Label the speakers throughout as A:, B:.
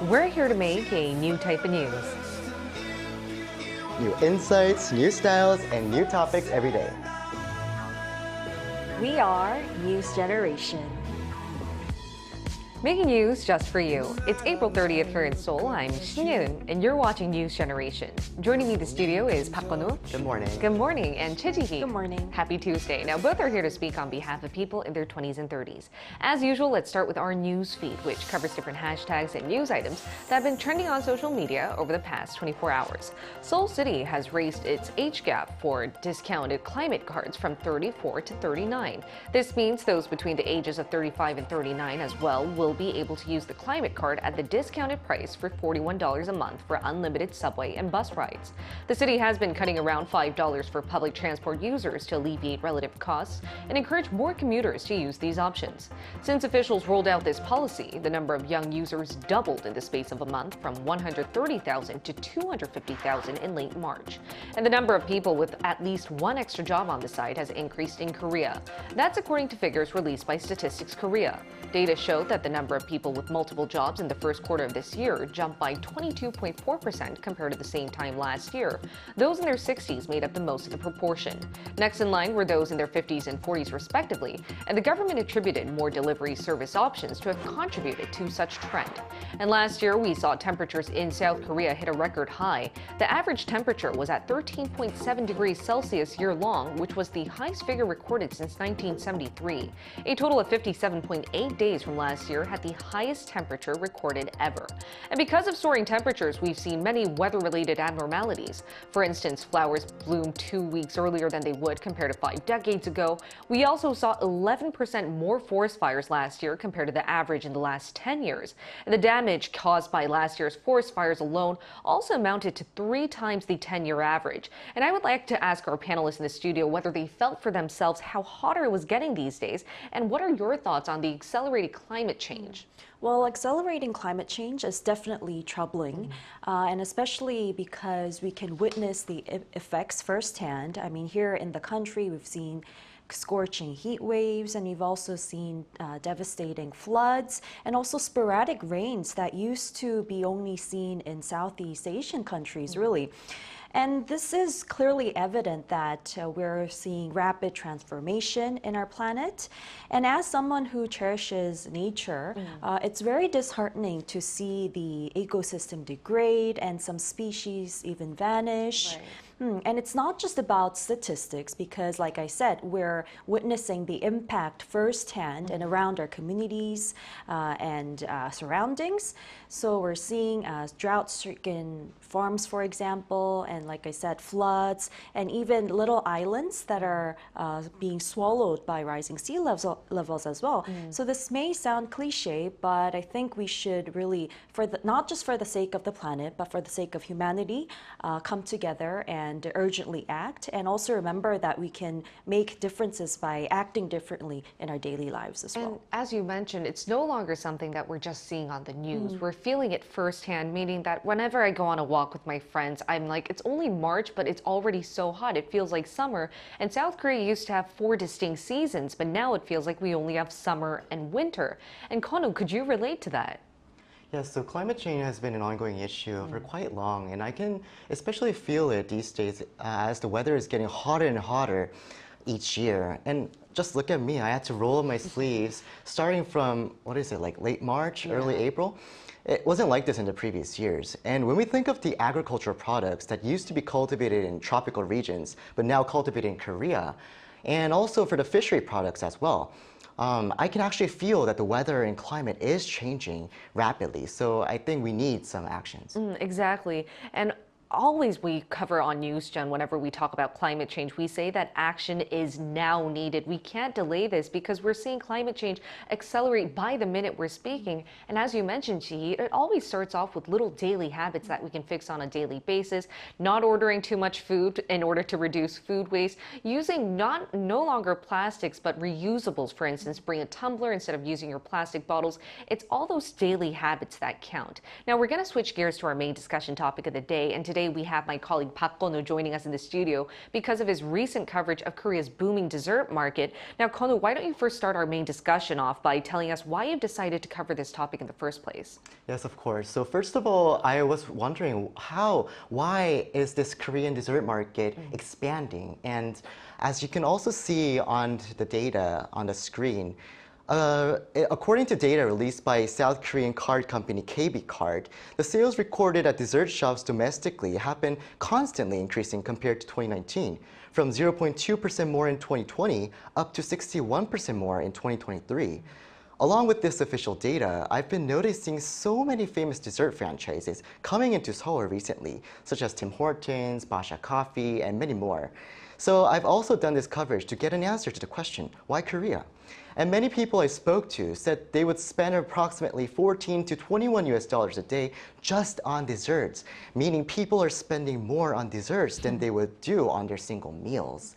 A: We're here to make a new type of news.
B: New insights, new styles, and new topics every day.
C: We are News Generation.
A: Making news just for you. It's April 30th here in Seoul. I'm Shin-Yoon, and you're watching News Generation. Joining me in the studio is Park Gun-woo.
B: Good morning.
A: Good morning. And Choi Ji-hee.
C: Good morning.
A: Happy Tuesday. Now, both are here to speak on behalf of people in their 20s and 30s. As usual, let's start with our news feed, which covers different hashtags and news items that have been trending on social media over the past 24 hours. Seoul City has raised its age gap for discounted climate cards from 34 to 39. This means those between the ages of 35 and 39 as well will be able to use the climate card at the discounted price for $41 a month for unlimited subway and bus rides. The city has been cutting around $5 for public transport users to alleviate relative costs and encourage more commuters to use these options. Since officials rolled out this policy, the number of young users doubled in the space of a month from 130,000 to 250,000 in late March. And the number of people with at least one extra job on the site has increased in Korea. That's according to figures released by Statistics Korea. Data showed that the number of people with multiple jobs in the first quarter of this year jumped by 22.4% compared to the same time last year. Those in their 60s made up the most of the proportion. Next in line were those in their 50s and 40s respectively, and the government attributed more delivery service options to have contributed to such trend. And last year, we saw temperatures in South Korea hit a record high. The average temperature was at 13.7 degrees Celsius year-long, which was the highest figure recorded since 1973. A total of 57.8 days from last year had the highest temperature recorded ever. And because of soaring temperatures, we've seen many weather-related abnormalities. For instance, flowers bloomed 2 weeks earlier than they would compared to 5 decades ago. We also saw 11% more forest fires last year compared to the average in the last 10 years. And the damage caused by last year's forest fires alone also amounted to 3 times the 10-year average. And I would like to ask our panelists in the studio whether they felt for themselves how hotter it was getting these days, and what are your thoughts on the accelerated climate change?
C: Well, accelerating climate change is definitely troubling, and especially because we can witness the effects firsthand. I mean, here in the country, we've seen scorching heat waves, and we've also seen devastating floods and also sporadic rains that used to be only seen in Southeast Asian countries, really. And this is clearly evident that we're seeing rapid transformation in our planet. And as someone who cherishes nature, it's very disheartening to see the ecosystem degrade and some species even vanish.
A: Right.
C: And it's not just about statistics because, like I said, we're witnessing the impact firsthand and around our communities and surroundings. So we're seeing drought-stricken farms, for example, and like I said, floods, and even little islands that are being swallowed by rising sea levels as well. So this may sound cliche, but I think we should really, not just for the sake of the planet, but for the sake of humanity, come together and urgently act, and also remember that we can make differences by acting differently in our daily lives as well.
A: And as you mentioned, it's no longer something that we're just seeing on the news. We're feeling it firsthand, meaning that whenever I go on a walk with my friends, I'm like, it's only March, but it's already so hot. It feels like summer. And South Korea used to have 4 distinct seasons, but now it feels like we only have summer and winter. And Konu, could you relate to that?
B: Yes, so climate change has been an ongoing issue for quite long, and I can especially feel it these days as the weather is getting hotter and hotter each year. And just look at me, I had to roll up my sleeves starting from, like late March, early April. It wasn't like this in the previous years. And when we think of the agricultural products that used to be cultivated in tropical regions, but now cultivated in Korea, and also for the fishery products as well, I can actually feel that the weather and climate is changing rapidly. So I think we need some actions.
A: Exactly. And always we cover on News Gen whenever we talk about climate change, we say that action is now needed. We can't delay this because we're seeing climate change accelerate by the minute we're speaking. And as you mentioned, Ji, it always starts off with little daily habits that we can fix on a daily basis, not ordering too much food in order to reduce food waste, using no longer plastics but reusables. For instance, bring a tumbler instead of using your plastic bottles. It's all those daily habits that count. Now we're going to switch gears to our main discussion topic of the day, and today today we have my colleague Park Kon-woo joining us in the studio because of his recent coverage of Korea's booming dessert market. Now, Kon-woo, why don't you first start our main discussion off by telling us why you've decided to cover this topic in the first place?
B: Yes, of course. So first of all, I was wondering why is this Korean dessert market expanding? And as you can also see on the data on the screen, according to data released by South Korean card company KB Card, the sales recorded at dessert shops domestically have been constantly increasing compared to 2019, from 0.2% more in 2020 up to 61% more in 2023. Along with this official data, I've been noticing so many famous dessert franchises coming into Seoul recently, such as Tim Hortons, Basha Coffee, and many more. So I've also done this coverage to get an answer to the question, why Korea? And many people I spoke to said they would spend approximately 14 to 21 US dollars a day just on desserts, meaning people are spending more on desserts than they would do on their single meals.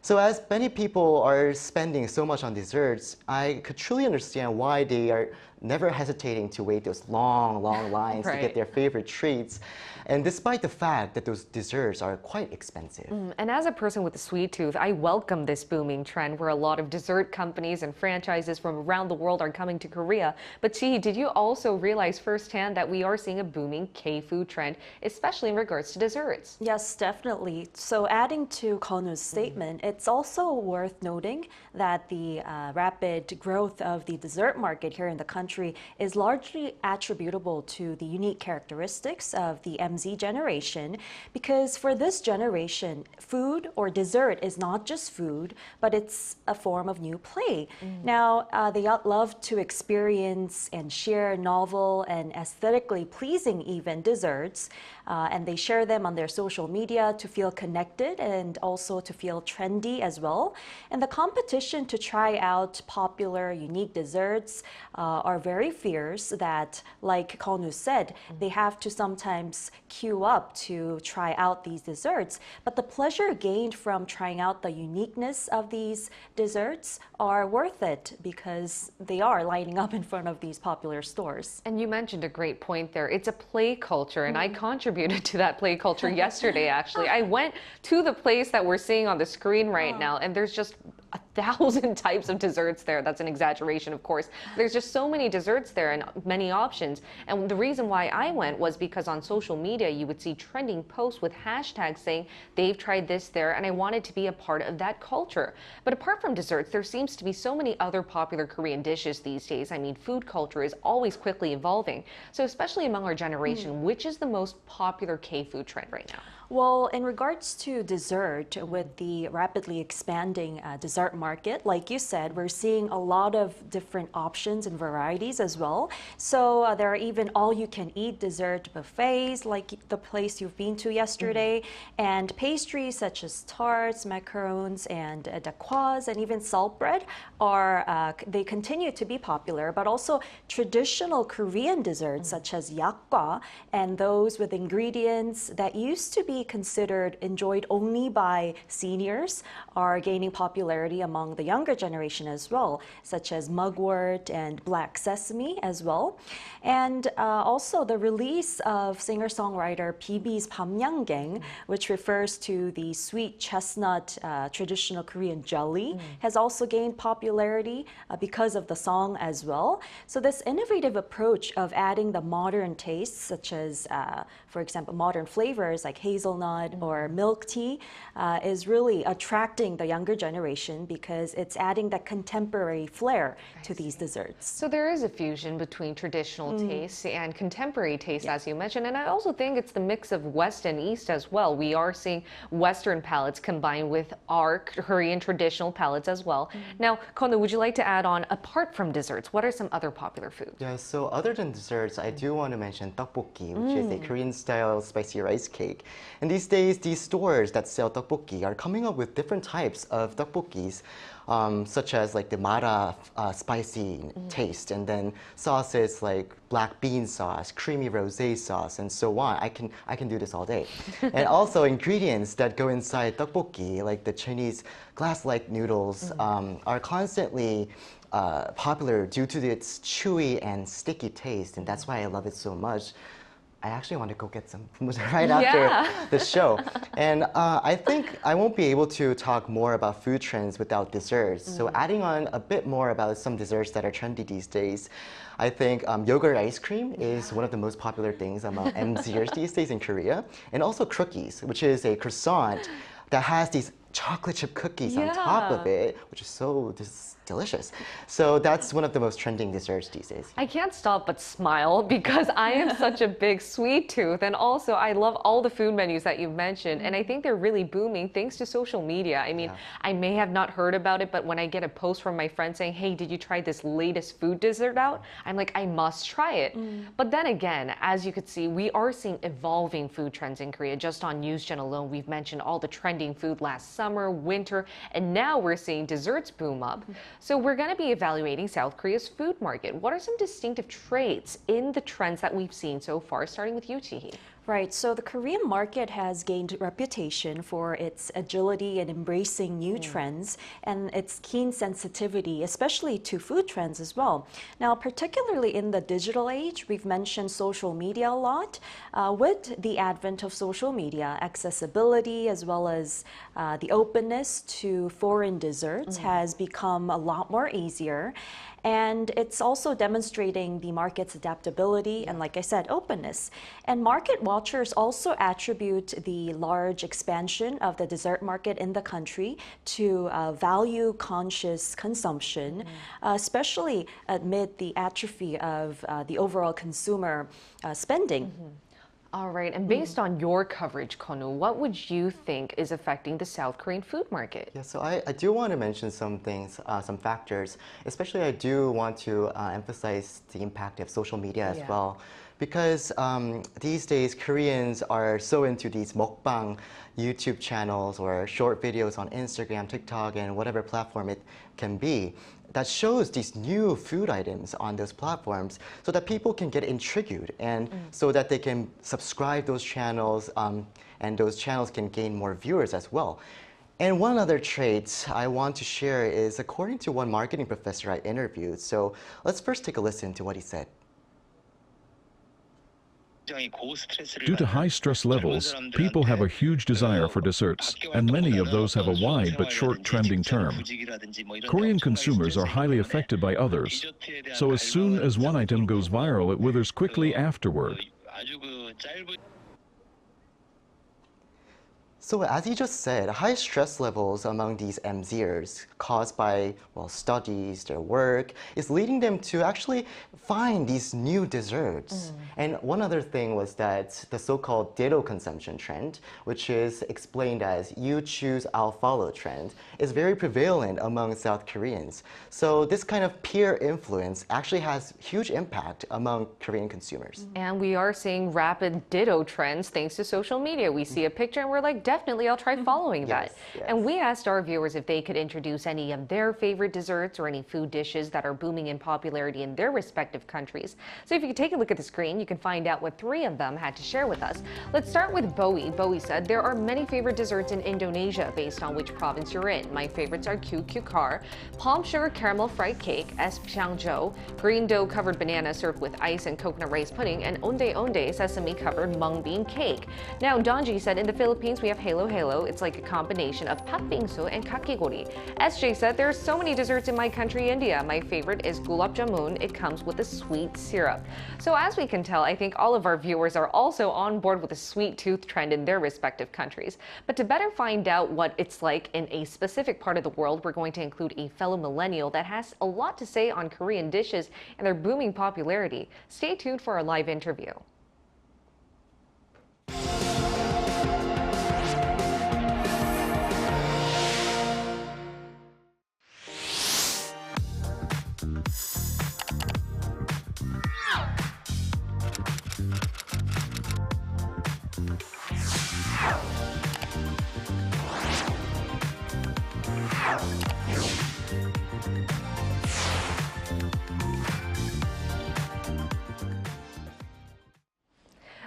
B: So as many people are spending so much on desserts, I could truly understand why they are never hesitating to wait those long lines to get their favorite treats. And despite the fact that those desserts are quite expensive.
A: And as a person with a sweet tooth, I welcome this booming trend where a lot of dessert companies and franchises from around the world are coming to Korea. But Chi, did you also realize firsthand that we are seeing a booming K-food trend, especially in regards to desserts?
C: Yes, definitely. So adding to Kon-woo's statement, it's also worth noting that the rapid growth of the dessert market here in the country is largely attributable to the unique characteristics of the MZ generation, because for this generation, food or dessert is not just food, but it's a form of new play. Now, they love to experience and share novel and aesthetically pleasing even desserts, and they share them on their social media to feel connected and also to feel trendy as well. And the competition to try out popular, unique desserts are very fierce that, like Kon-woo said, they have to sometimes queue up to try out these desserts. But the pleasure gained from trying out the uniqueness of these desserts are worth it because they are lining up in front of these popular stores.
A: And you mentioned a great point there. It's a play culture, and I contributed to that play culture yesterday, actually. I went to the place that we're seeing on the screen right now, and there's just 1,000 types of desserts there. That's an exaggeration, of course. There's just so many desserts there and many options. And the reason why I went was because on social media, you would see trending posts with hashtags saying they've tried this there, and I wanted to be a part of that culture. But apart from desserts, there seems to be so many other popular Korean dishes these days. I mean, food culture is always quickly evolving. So especially among our generation, which is the most popular K-food trend right now?
C: Well, in regards to dessert, with the rapidly expanding dessert market, like you said, we're seeing a lot of different options and varieties as well. So there are even all-you-can-eat dessert buffets, like the place you've been to yesterday, and pastries such as tarts, macarons, and dakwas, and even salt bread are they continue to be popular. But also traditional Korean desserts such as yakgwa and those with ingredients that used to be considered enjoyed only by seniors are gaining popularity among the younger generation as well, such as mugwort and black sesame as well. And also the release of singer-songwriter PB's 밤양갱, which refers to the sweet chestnut traditional Korean jelly, has also gained popularity because of the song as well. So this innovative approach of adding the modern tastes, such as, for example, modern flavors like hazelnut or milk tea, is really attracting the younger generation because it's adding that contemporary flair to these desserts.
A: So there is a fusion between traditional tastes and contemporary tastes, as you mentioned. And I also think it's the mix of West and East as well. We are seeing Western palettes combined with our Korean traditional palettes as well. Now, Kon-woo, would you like to add on, apart from desserts, what are some other popular foods?
B: Yeah, so other than desserts, I do want to mention tteokbokki, which is a Korean-style spicy rice cake. And these days, these stores that sell tteokbokki are coming up with different types of tteokbokkis, such as like the mara spicy taste, and then sauces like black bean sauce, creamy rosé sauce, and so on. I can do this all day. And also ingredients that go inside tteokbokki, like the Chinese glass-like noodles, are constantly popular due to its chewy and sticky taste, and that's why I love it so much. I actually want to go get some right after the show. And I think I won't be able to talk more about food trends without desserts. So adding on a bit more about some desserts that are trendy these days, I think yogurt ice cream is one of the most popular things among MZers these days in Korea. And also crookies, which is a croissant that has these chocolate chip cookies on top of it, which is so delicious. So that's one of the most trending desserts these days.
A: I can't stop but smile because I am such a big sweet tooth, and also I love all the food menus that you've mentioned, and I think they're really booming thanks to social media. I mean, I may have not heard about it, but when I get a post from my friend saying, hey, did you try this latest food dessert out? I'm like, I must try it. But then again, as you could see, we are seeing evolving food trends in Korea. Just on NewsGen alone, we've mentioned all the trending food last summer, winter, and now we're seeing desserts boom up. So we're going to be evaluating South Korea's food market. What are some distinctive traits in the trends that we've seen so far, starting with you, Chi-hee?
C: Right, so the Korean market has gained reputation for its agility in embracing new trends and its keen sensitivity, especially to food trends as well. Now, particularly in the digital age, we've mentioned social media a lot. With the advent of social media, accessibility as well as the openness to foreign desserts has become a lot more easier. And it's also demonstrating the market's adaptability and, like I said, openness. And market watchers also attribute the large expansion of the dessert market in the country to value-conscious consumption, especially amid the atrophy of the overall consumer spending.
A: All right, and based on your coverage, Konu, what would you think is affecting the South Korean food market?
B: Yeah, so I do want to mention some things, some factors. Especially I do want to emphasize the impact of social media as well. Because these days, Koreans are so into these mukbang YouTube channels or short videos on Instagram, TikTok, and whatever platform it can be, that shows these new food items on those platforms so that people can get intrigued and so that they can subscribe those channels and those channels can gain more viewers as well. And one other trait I want to share is according to one marketing professor I interviewed. So let's first take a listen to what he said.
D: Due to high stress levels, people have a huge desire for desserts, and many of those have a wide but short trending term. Korean consumers are highly affected by others, so as soon as one item goes viral, it withers quickly afterward.
B: So as you just said, high stress levels among these MZers caused by, well, studies, their work, is leading them to actually find these new desserts. And one other thing was that the so-called ditto consumption trend, which is explained as you choose, I'll follow trend, is very prevalent among South Koreans. So this kind of peer influence actually has huge impact among Korean consumers.
A: And we are seeing rapid ditto trends thanks to social media. We see a picture and we're like, definitely I'll try following that. And we asked our viewers if they could introduce any of their favorite desserts or any food dishes that are booming in popularity in their respective countries. So if you could take a look at the screen, you can find out what 3 of them had to share with us. Let's start with Bowie. Bowie said, there are many favorite desserts in Indonesia based on which province you're in. My favorites are kukar, palm sugar caramel fried cake, espangjo, green dough covered banana served with ice and coconut rice pudding, and onde onde sesame covered mung bean cake. Now Donji said, in the Philippines we have halo halo. It's like a combination of patbingsu and kakigori. SJ said, there are so many desserts in my country, India. My favorite is gulab jamun. It comes with a sweet syrup. So as we can tell, I think all of our viewers are also on board with the sweet tooth trend in their respective countries. But to better find out what it's like in a specific part of the world, we're going to include a fellow millennial that has a lot to say on Korean dishes and their booming popularity. Stay tuned for our live interview.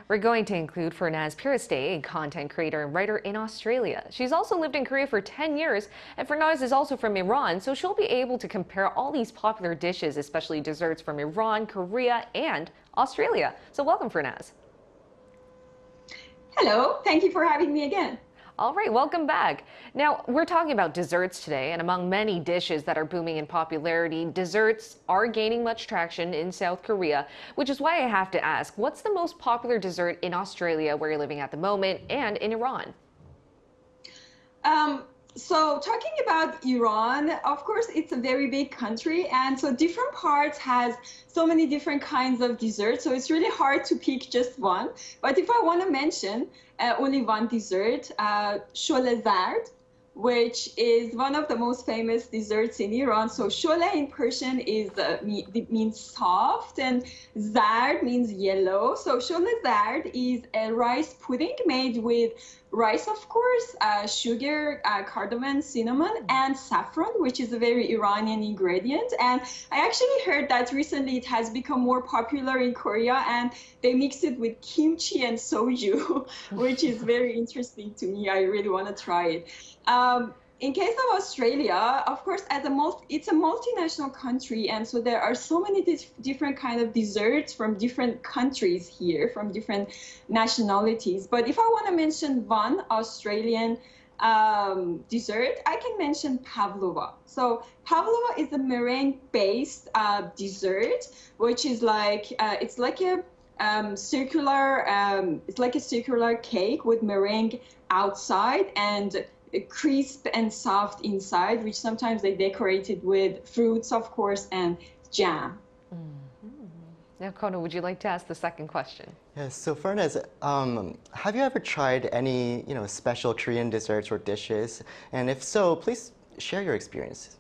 A: We're going to include Fernaz Piriste, a content creator and writer in Australia. She's also lived in Korea for 10 years, and Fernaz is also from Iran, so she'll be able to compare all these popular dishes, especially desserts from Iran, Korea, and Australia. So welcome, Fernaz.
E: Hello, thank you for having me again.
A: All right, welcome back. Now, we're talking about desserts today, and among many dishes that are booming in popularity, desserts are gaining much traction in South Korea, which is why I have to ask, what's the most popular dessert in Australia, where you're living at the moment, and in Iran?
E: So talking about Iran, of course, it's a very big country, and so different parts has so many different kinds of desserts. So it's really hard to pick just one. But if I want to mention only one dessert, shole zard, which is one of the most famous desserts in Iran. So shole in Persian is it means soft, and zard means yellow. So shole zard is a rice pudding made with rice, of course, sugar, cardamom, cinnamon, and saffron, which is a very Iranian ingredient. And I actually heard that recently it has become more popular in Korea, and they mix it with kimchi and soju, which is very interesting to me. I really want to try it. In case of Australia, of course, it's a multinational country, and so there are so many different kind of desserts from different countries here, from different nationalities. But if I want to mention one Australian dessert, I can mention pavlova. So pavlova is a meringue-based dessert, which is like it's like a circular cake with meringue outside and crisp and soft inside, which sometimes they decorate it with fruits, of course, and jam.
A: Now, Kono, would you like to ask the second question?
B: Yes, so Fernez, have you ever tried any, special Korean desserts or dishes? And if so, please share your experience.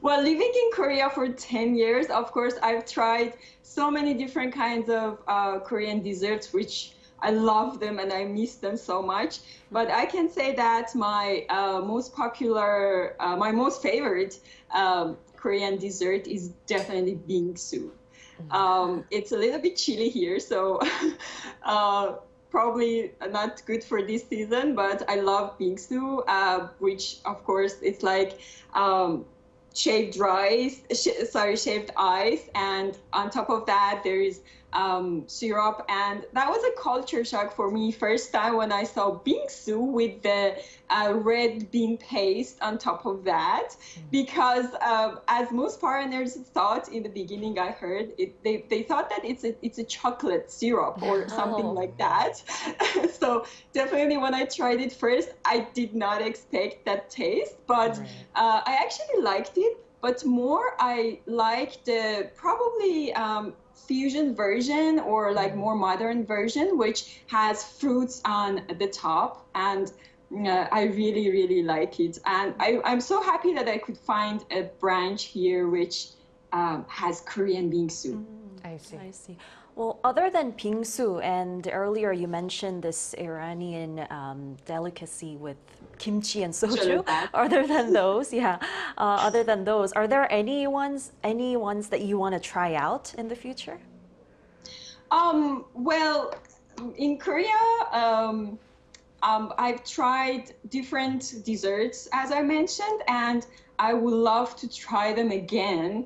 E: Well, living in Korea for 10 years, of course, I've tried so many different kinds of Korean desserts, which I love them and I miss them so much. But I can say that my most favorite Korean dessert is definitely bingsu. It's a little bit chilly here, so probably not good for this season, but I love bingsu, which of course it's like shaved ice, and on top of that there is syrup, and that was a culture shock for me first time when I saw bingsu with the red bean paste on top of that, because as most foreigners thought in the beginning, I heard they thought that it's a chocolate syrup or something like that. So definitely when I tried it first, I did not expect that taste, but I actually liked it. But more, I like the probably fusion version or like more modern version, which has fruits on the top, and I really, really like it. And I'm so happy that I could find a branch here which has Korean bingsu.
A: I see.
C: I see. Well, other than bingsu, and earlier you mentioned this Iranian delicacy with kimchi and soju. Other than those, other than those, are there any ones that you want to try out in the future?
E: Well, in Korea, I've tried different desserts, as I mentioned, and I would love to try them again.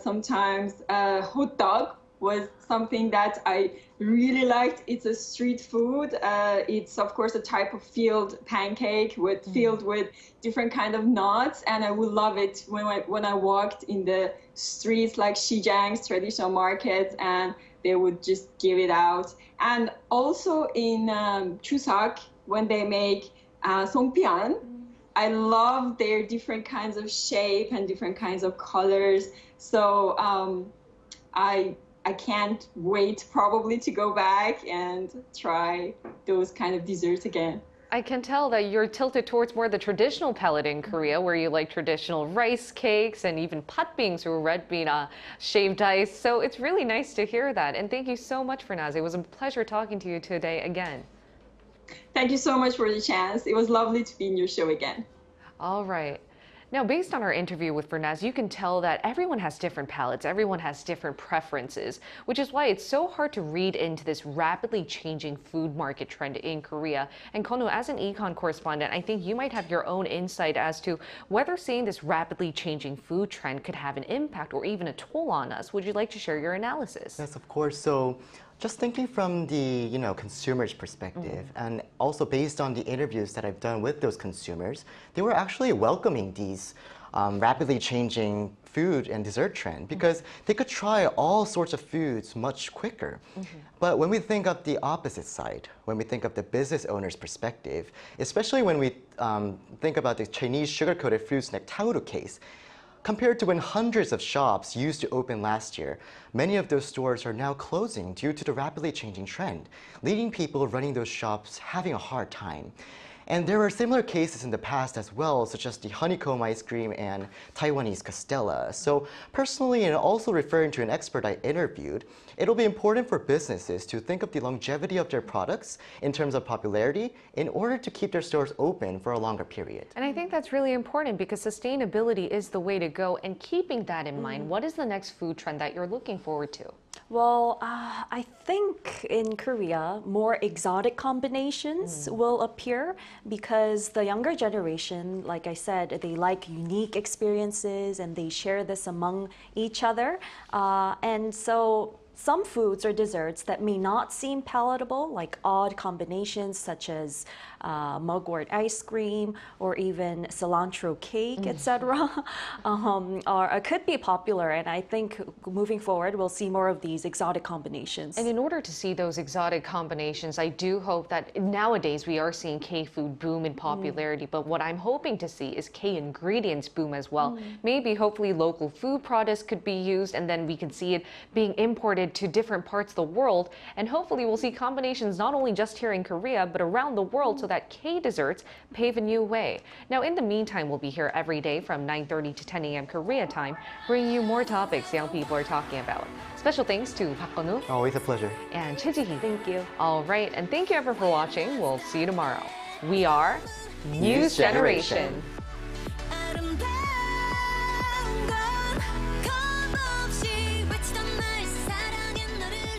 E: Sometimes hot dog was something that I really liked. It's a street food. It's of course a type of filled pancake filled with different kind of nuts, and I would love it when I walked in the streets like Shijang's traditional markets, and they would just give it out. And also in Chuseok, when they make songpyeon, I love their different kinds of shape and different kinds of colors. So I can't wait probably to go back and try those kind of desserts again.
A: I can tell that you're tilted towards more the traditional palate in Korea, where you like traditional rice cakes and even patbings, or red bean shaved ice. So it's really nice to hear that. And thank you so much, Fernaz. It was a pleasure talking to you today again.
E: Thank you so much for the chance. It was lovely to be in your show again.
A: All right. Now, based on our interview with Fernaz, you can tell that everyone has different palates, everyone has different preferences, which is why it's so hard to read into this rapidly changing food market trend in Korea. And Kono, as an econ correspondent, I think you might have your own insight as to whether seeing this rapidly changing food trend could have an impact or even a toll on us. Would you like to share your analysis?
B: Yes, of course. So Just thinking from the consumer's perspective, and also based on the interviews that I've done with those consumers, they were actually welcoming these rapidly changing food and dessert trend because they could try all sorts of foods much quicker. But when we think of the opposite side, when we think of the business owner's perspective, especially when we think about the Chinese sugar-coated fruit snack Tauru case, compared to when hundreds of shops used to open last year, many of those stores are now closing due to the rapidly changing trend, leading people running those shops having a hard time. And there were similar cases in the past as well, such as the honeycomb ice cream and Taiwanese Castella. So personally, and also referring to an expert I interviewed, it'll be important for businesses to think of the longevity of their products in terms of popularity in order to keep their stores open for a longer period.
A: And I think that's really important because sustainability is the way to go. And keeping that in mind, what is the next food trend that you're looking forward to?
C: Well, I think in Korea, more exotic combinations will appear because the younger generation, like I said, they like unique experiences and they share this among each other. And so some foods or desserts that may not seem palatable, like odd combinations such as mugwort ice cream or even cilantro cake, etc., could be popular. And I think moving forward, we'll see more of these exotic combinations.
A: And in order to see those exotic combinations, I do hope that nowadays we are seeing K-food boom in popularity. But what I'm hoping to see is K-ingredients boom as well. Maybe, hopefully, local food products could be used, and then we can see it being imported to different parts of the world. And hopefully, we'll see combinations not only just here in Korea, but around the world so that K-desserts pave a new way. Now, in the meantime, we'll be here every day from 9:30 to 10 a.m. Korea time, bringing you more topics young people are talking about. Special thanks to Park Gun-woo
B: Always a pleasure.
A: and Choi Ji-hee.
C: Thank you.
A: All right, and thank you ever for watching. We'll see you tomorrow. We are News Generation.